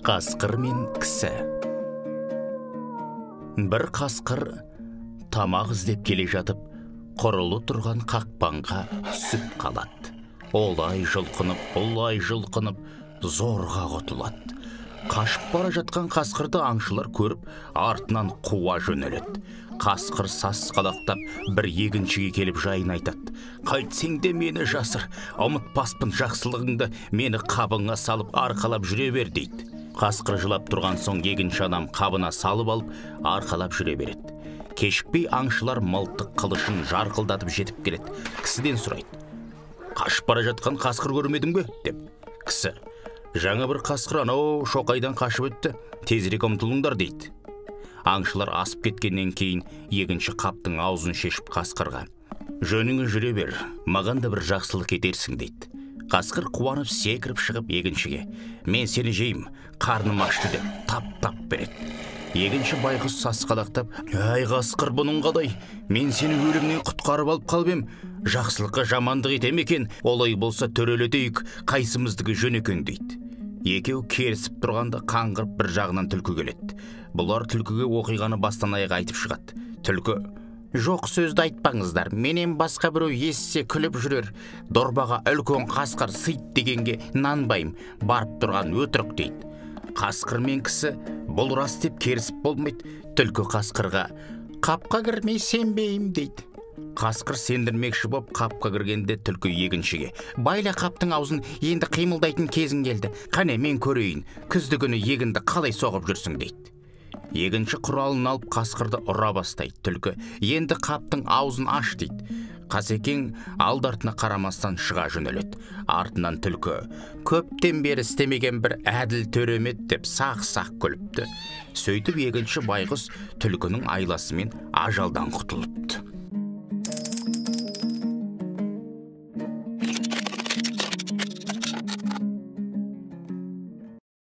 Қасқыр мен кісі. Бір қасқыр тамақ іздеп келе жатып, құрылы тұрған қақпанға түсіп қалады. Олай жұлқынып, зорға құтылады. Қашып бара жатқан қасқырды аңшылар көріп, артынан қуа жөнеледі. Қасқыр сасқалақтап бір егіншіге келіп жайын айтады. Қайтсең де мені жасыр, ұмытпаспын жақсылығыңды, мені қабыңа салып арқалап жүре бер дейді. Қасқыр жылап тұрған соң егінші адам қабына салып алып, арқалап жүре береді. Кешікпей аңшылар мылтық қылышын жарқылдатып жетіп келеді. Кісіден сұрайды: «Қашып бара жатқан қасқыр көрмедің бе?» деп. Кісі: «Жаңа бір қасқыр анау шоқайдан қашып өтті, тезірек ұмтылыңдар» дейді. Аңшылар асып кеткеннен кейін егінші қаптың аузын шешіп қасқырға: «Жөніңе жүре бер, маған да бір жақсылық етерсің» дейді. Қасқыр қуанып секіріп шығып егіншіге: «Мен сені жеймін, қарным ашты» деп тап береді. Егінші байғұс сасқалақтап: «Ай қасқыр, бұның қалай? Мен сені өлімнен құтқарып алып қалып ем. Жақсылыққа жамандық етем екен, олай болса төрелетейік, қайсымыздікі жөн екен» дейді. Екеу керісіп тұрғанда қаңғырып бір жағынан түлкі келеді. Бұлар түлкіге оқиғаны бастан аяқ айтып шығады. Түлкі: «Жоқ сөзді айтпаңыздар, менен басқа біреу естісе күліп жүрер. Дорбаға үлкен қасқыр сыйт дегенге нанбайым, барып тұрған өтірік» дейді. Қасқыр мен кісі бұл рас деп керісіп болмайды. Түлкі қасқырға: «Қапқа кірмей сенбейім» дейді. Қасқыр сендірмекші боп қапқа кіргенде түлкі егіншіге: «Байла қаптың аузын, енді қимылдайтын кезің келді. Қане мен көрейін, күзді күні егінді қалай соғып жүрсің» дейді. Егінші құралын алып қасқырды ұра бастайды. Түлкі: «Енді қаптың аузын аш» дейді. Қасекең алды-артына қарамастан шыға жөнеледі. Артынан түлкі: «Көптен бері істемеген бір әділ төремет» деп сақ күліпті. Сөйтіп егінші байғұс түлкінің айласымен ажалдан құтылыпты.